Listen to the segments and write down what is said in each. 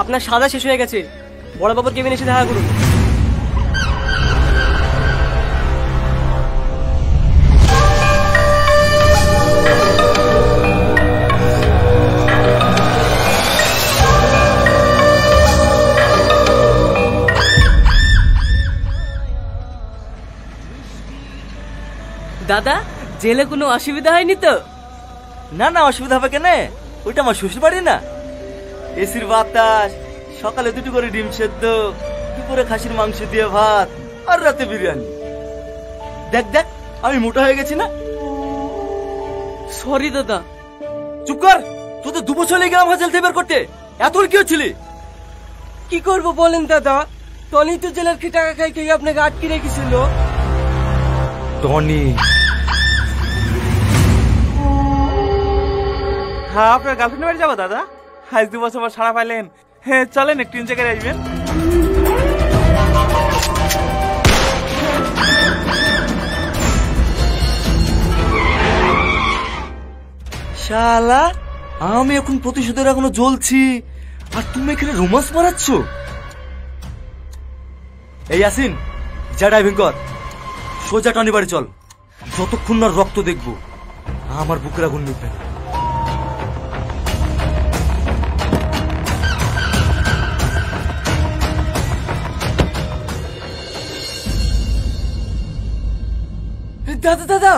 আপনার সাদা শেষ হয়ে গেছে, বড় বাবুর কেবিনে এসে দেখা করুন। দাদা, জেলে কোনো অসুবিধা হয়নি তো? না না, অসুবিধা হবে কেন? ওইটা আমার শ্বশুর বাড়ি না। এসির বাতাস, সকালে 2টো করে ডিম সেদ্ধ, দুপুরে খাসির মাংস দিয়ে ভাত, আর রাতে বিরিয়ানি। দেখ দেখ, আমি মোটা হয়ে গেছি না? সরি দাদা। চুপ কর, তোদের 2 বছর লেগে আমার জেল থেকে বের করতে। এত কি হচ্ছিলি? কি করব বলেন দাদা, টনি তো জেলের কি টাকা খাই খাই আপনাকে আটকে রেখেছিল। টনি? হ্যাঁ, আপনার গার্লফ্রেন্ড বাড়ি যাবো দাদা। আজ 2 বছর পর সারা পাইলেন। হ্যাঁ চলেন, একটু এনজয় করে আসবেন। শালা, আমি এখন প্রতিশোধের এখনো জ্বলছি, আর তুমি এখানে রোমান্স মারাচ্ছ? এই ইয়াসিন, যা ড্রাইভিং কর, সোজা টনি বাড়ি চল। যতক্ষণ না রক্ত দেখবো, আমার বুকের আগুন নিবে না। দাদা দাদা,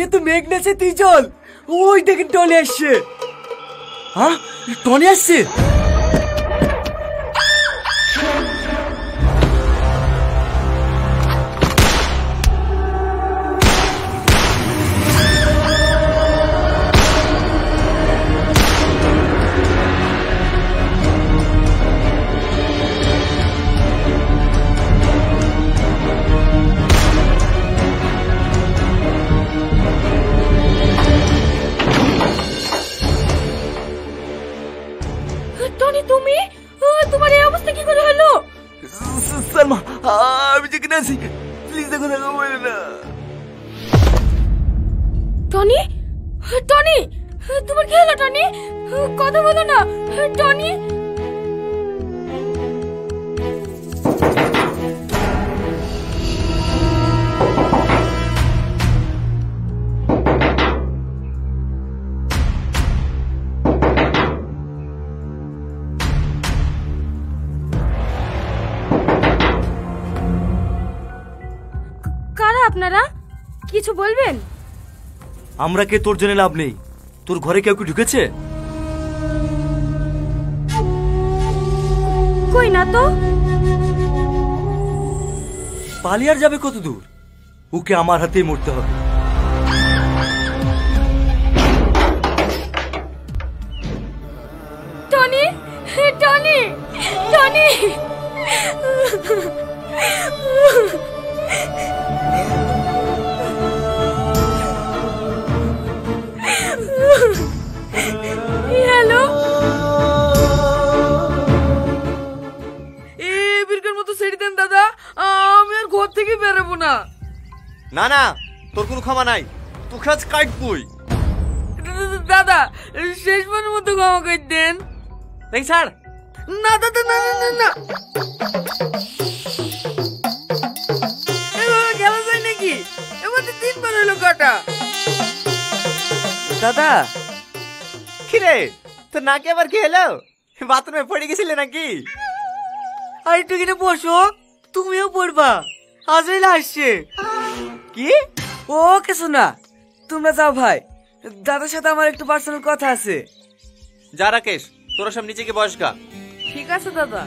এ তো মেঘনা সে তুই চল, ওই দেখেন টনি আসছে। হ্যাঁ, টনি আসছে? টনি, তুমি? তোমার এই অবস্থা কি করে হলো? সালমা, আমি যেখানে আছি, প্লিজ দেখো দেখা বলে না। টনি, টনি, তোমার কি হলো টনি? কথা বলো না টনি। কারা আপনারা? কিছু বলবেন? আমরা কে তোর জন্য লাভ নেই। তোর ঘরে কেউ কি ঢুকেছে? কই না তো। পালিয়ার যাবে কত দূর? ওকে আমার হাতেই মরতে হবে। Tony, Tony, Tony. হ্যালো, বীরকার মতো ছেড়ে দেন দাদা, আমি আর ঘর থেকে বেরোবো না। না না, তোর কোনো ক্ষমা নাই, তোকে আজ কাটবই। দাদা, শেষবারের মতো ক্ষমা করে দেন। দেখ স্যার। না দাদা, না না না না, এভাবে খেলা যায় নাকি? এবার 3বার হলো কাটা। দাদা, কিরে তোর নাকে আবার কি হলো? বাথরুমে পড়ে গেছিলে নাকি? আর একটু কিনে বসো, তুমিও পড়বা। আজরাইল আসছে। কি? ও কিছু না, তোমরা যাও ভাই, দাদার সাথে আমার একটু পার্সোনাল কথা আছে। যা রাকেশ, তোরা সব নিচে গিয়ে বস গা। ঠিক আছে দাদা।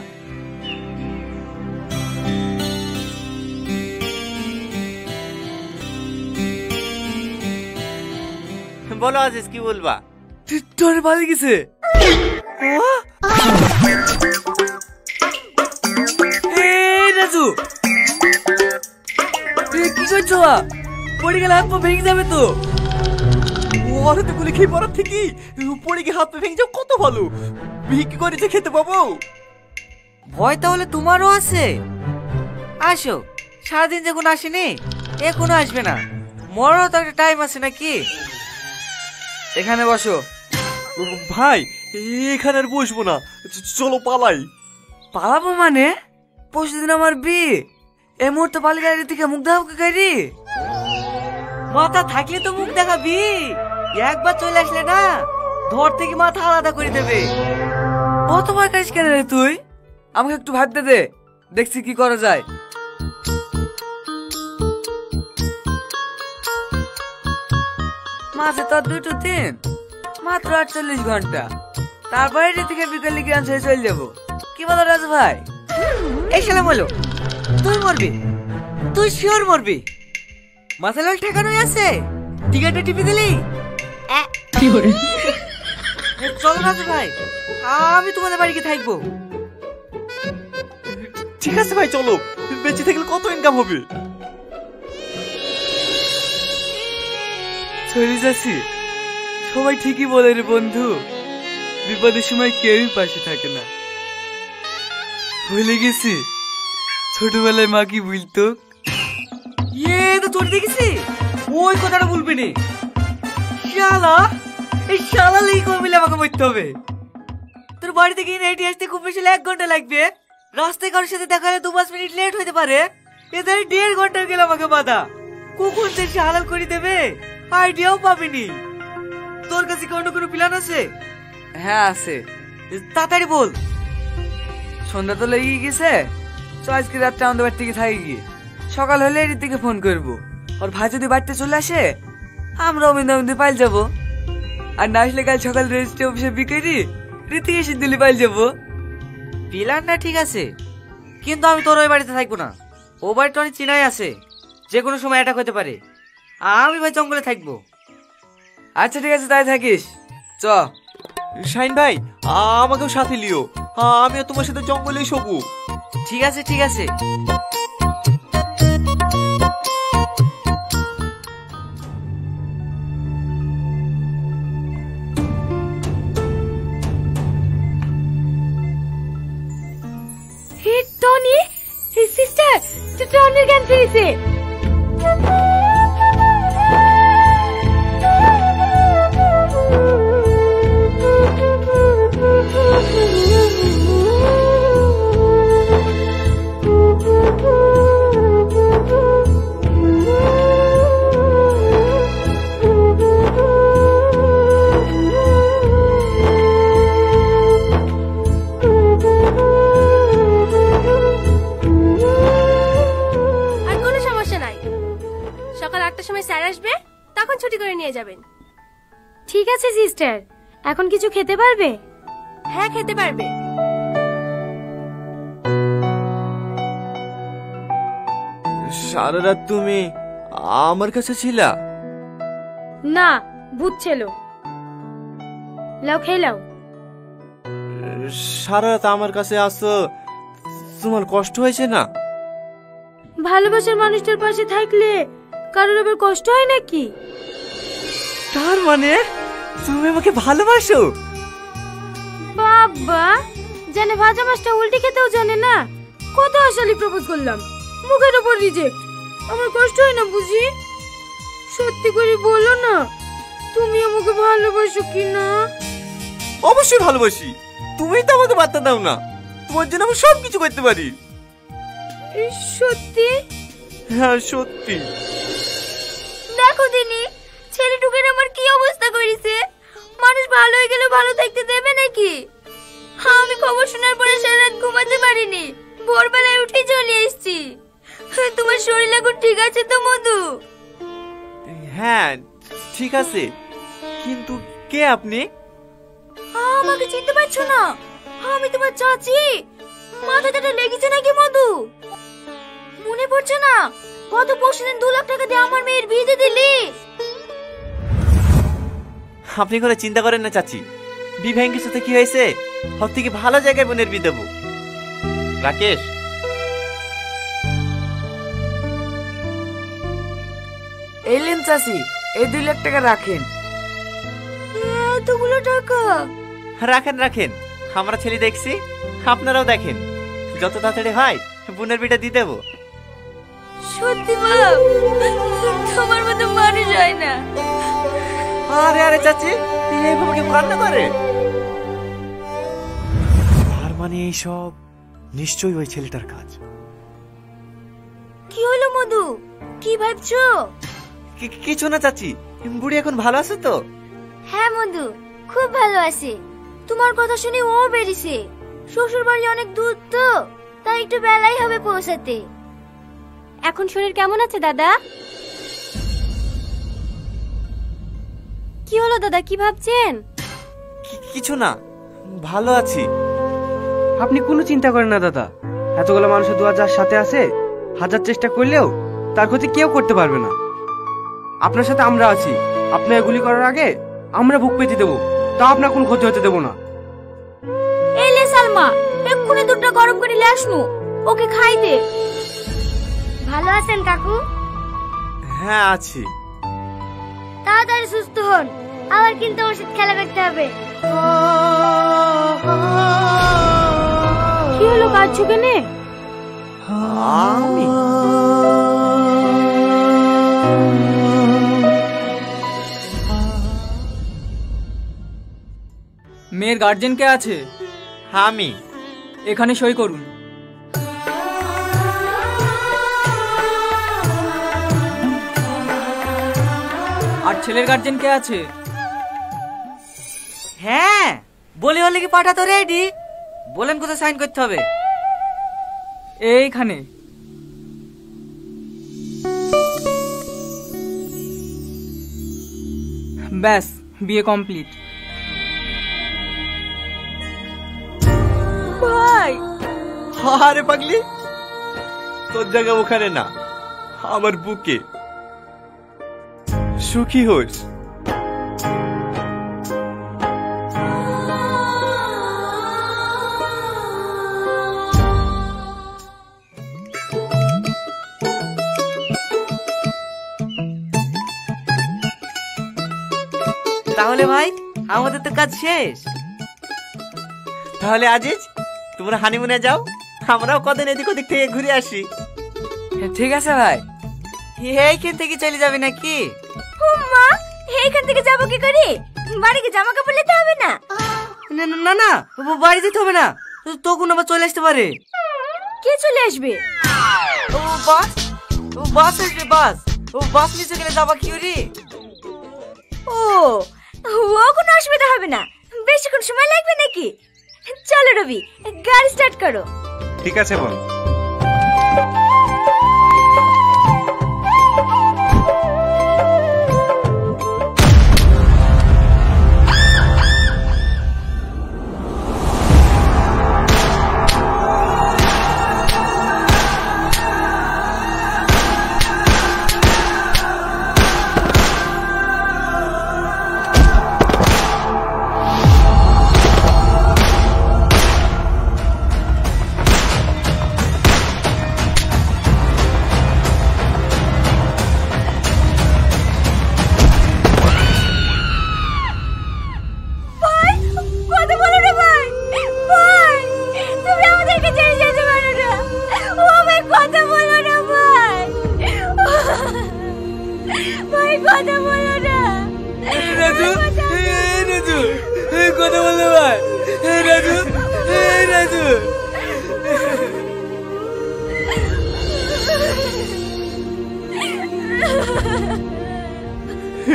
বলো আজিজ, কি বলবা? তোর ভালো গেছে। রাজু, কি করছো? পড়ে গেলে হাত পা ভেঙে যাবে তো। ওরে তো গুলি খেয়ে পড়ার থেকে পড়ে গিয়ে হাত পা ভেঙে যাও, কত ভালো। বিক্রি করে যে খেতে পাবো। ভয় তাহলে তোমারও আছে? আসো, সারাদিন যখন আসেনি এখনো আসবে না, মরারও তো একটা টাইম আছে নাকি? এখানে বসো। ভাই, এখানে আর বসবো না, চলো পালাই। পালাবো মানে? পরশুদিন আমার বিয়ে, এই মুহূর্তে পালিয়ে গাড়ি থেকে মুখ দেখাবো গাড়ি? মাথা থাকলে তো মুখ দেখাবি, একবার চলে আসলে না ধর থেকে মাথা আলাদা করে দেবে। কত ভয় করিস কেন রে তুই? আমাকে একটু ভাবতে দে, দেখছি কি করা যায়। মাসে তো 2 দিন, মাত্র 48 ঘন্টা, তারপরে থেকে বিকেলে জ্ঞান শেষ চলে যাবো। কি বলো রাজু ভাই? এই সালাম বলো, তুই মরবি, তুই শিওর মরবি। মাথা লাল ঠেকানোই আছে, টিকেটটা টিপে দিলি। চলো রাজু ভাই, আমি তোমাদের বাড়িতে থাকবো। ঠিক আছে ভাই, চলো, বেঁচে থাকলে কত ইনকাম হবে। চলে যাচ্ছি, সবাই ঠিকই বলে রে বন্ধু, বিপদের সময় কেউই পাশে থাকে না। ভুলে গেছি ছোটবেলায় মা কি বলতো, তো তোর দেখেছি ওই কথাটা বলবি নি। শালা, এই শালা লেগে করে মিলে আমাকে মরতে হবে। তোর বাড়ি থেকে হেঁটে আসতে খুব বেশি 1 ঘন্টা লাগবে, রাস্তায় কারোর সাথে দেখা হলে 2-5 মিনিট লেট হতে পারে, এদের 1.5 ঘন্টা গেল আমাকে বাধা। কখন সে হালাল করে দেবে আইডিয়াও পাবিনি। তোর কাছে কি অন্য কোনো প্ল্যান আছে? হ্যাঁ আছে, তাড়াতাড়ি বল। সন্ধ্যা তো লেগে গেছে, চ আজকে রাতটা আমাদের বাড়ি থেকে থাকি গিয়ে, সকাল হলে এর দিকে ফোন করবো। আর ভাই যদি বাড়িতে চলে আসে আমরা অমিন্দে পাইল যাবো, আর না আসলে কাল সকাল রেজিস্ট্রি অফিসে বিকেরি রীতি এসে দিল্লি পাইল যাবো। প্ল্যানটা ঠিক আছে, কিন্তু আমি তোর ওই বাড়িতে থাকবো না। ও বাড়িটা অনেক চিনাই আছে, যে কোনো সময় অ্যাটাক হতে পারে। আমি ভাই জঙ্গলে থাকবো। আচ্ছা ঠিক আছে, তাই থাকিস। চ শাইন ভাই, আমাকেও সাথে লিও, আমিও তোমার সাথে জঙ্গলেই শোবো। ঠিক আছে ঠিক আছে। টনি, সিস্টার, টনির জ্ঞান ফিরেছে। ঠিক আছে সিস্টার, এখন কিছু খেতে পারবে? হ্যাঁ খেতে পারবে। সারা রাত তুমি আমার কাছে ছিলা? না, ভূত ছিল। লাও খেয়ে লাও। সারা রাত আমার কাছে আসো, তোমার কষ্ট হয়েছে না? ভালোবাসার মানুষটার পাশে থাকলে কারোর আবার কষ্ট হয় নাকি? তার মানে তুমি আমাকে ভালোবাসো? বাবা, জানে ভাজা মাছটা উল্টে খেতেও জানে না। কত আসলে প্রপোজ করলাম, মুখের উপর রিজেক্ট। আমার কষ্ট হয় না বুঝি? সত্যি করে বলো না, তুমি আমাকে ভালোবাসো কি না? অবশ্যই ভালোবাসি, তুমি তো আমাকে বার্তা দাও না, তোমার জন্য আমি সব কিছু করতে পারি। সত্যি? হ্যাঁ সত্যি। দেখো দিনি, ছেলেটুকের আমার কি অবস্থা করেছে। মানুষ ভালো হয়ে গেলে ভালো থাকতে দেবে নাকি? আমি খবর শোনার পরে সারা রাত ঘুমাতে পারিনি, ভোরবেলায় উঠে চলে এসেছি। তোমার শরীর এখন ঠিক আছে তো মধু? হ্যাঁ ঠিক আছে, কিন্তু কে আপনি? আমাকে চিনতে পারছো না? আমি তোমার চাচি। মাথাটা লেগেছে নাকি মধু? মনে পড়ছে না? গত পরশুদিন 2 লাখ টাকা দিয়ে আমার মেয়ের বিয়ে দিলি। আপনি কোনো চিন্তা করেন না চাচি, বিভাঙ্গের সাথে কি হয়েছে, সব থেকে ভালো জায়গায় বোনের বিয়ে দেবো। রাকেশ, এলেন চাচি, এই 2 লাখ টাকা রাখেন। এতগুলো টাকা? রাখেন রাখেন, আমরা ছেলে দেখছি, আপনারাও দেখেন, যত তাড়াতাড়ি হয় বোনের বিয়েটা দিয়ে দেবো। সত্যি বাপ, তোমার মতো মানুষ হয় না। আরে আরে চাচি, এইভাবে কি কান্না করে? মানে এইসব নিশ্চয়ই ওই ছেলেটার কাজ। কি হলো মধু, কি ভাবছো? কিছু না চাচি, বুড়ি এখন ভালো আছে তো? হ্যাঁ মধু, খুব ভালো আছে। তোমার কথা শুনে ও বেরিয়েছে। শ্বশুর বাড়ি অনেক দূর তো, তাই একটু বেলাই হবে পৌঁছাতে। এখন শরীর কেমন আছে দাদা? কি হলো দাদা, কি ভাবছেন? কিছু না, ভালো আছি। আপনি কোনো চিন্তা করেন না দাদা, এতগুলো মানুষের দোয়া যার সাথে আছে, হাজার চেষ্টা করলেও তার ক্ষতি কেউ করতে পারবে না। আপনার সাথে আমরা আছি। আপনি এগুলি করার আগে আমরা বুক পেতে দেবো, তা আপনার কোনো ক্ষতি হতে দেবো না। এলে সালমা, এক্ষুনি দুধটা গরম করে নিয়ে আসনু, ওকে খাই দে। ভালো আছেন কাকু? হ্যাঁ আছি। তাড়াতাড়ি সুস্থ হন, আবার কিন্তু ওর সাথে খেলা করতে হবে। কি হলো, কাঁদছো কেনে? আমি মেয়ের গার্জেন কে আছে? আমি এখানে সই করুন। আর ছেলের গার্জেন কে আছে? হ্যাঁ, বলে হলে কি পাঠা তো রেডি। বলেন কোথায় সাইন করতে হবে? এইখানে। ব্যাস, বিয়ে কমপ্লিট। ভাই, আরে পাগলি, তোর জায়গা ওখানে না, আমার বুকে। সুখী হোস। তাহলে ভাই, আমাদের তো কাজ শেষ। তাহলে আজিজ, তোমরা হানিমুনে যাও, আমরাও কদিন এদিক ওদিক থেকে ঘুরে আসি। ঠিক আছে ভাই। এইখান থেকে চলে যাবে নাকি? মা, এইখান থেকে যাবো কি করে? বাড়িতে জামা কাপড় নিতে হবে না? না না না, বাড়ি যেতে হবে না, তখন আবার চলে আসতে পারে। কে চলে আসবে? বাস বাস আসবে, বাস নিচে গেলে যাবা কি রে? ও, কোনো অসুবিধা হবে না। বেশিক্ষণ সময় লাগবে নাকি? চলো রবি, গাড়ি স্টার্ট করো। ঠিক আছে বোন।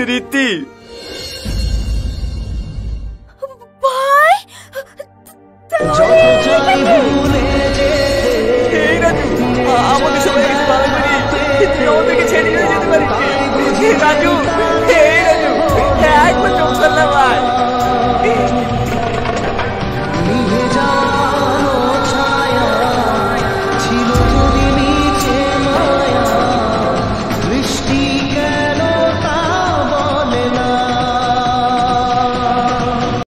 রীতি, ভাই, আমাদের সবাই ভালো করি, তুই আমাদেরকে ছেড়ে যেতে পারিস রাজু।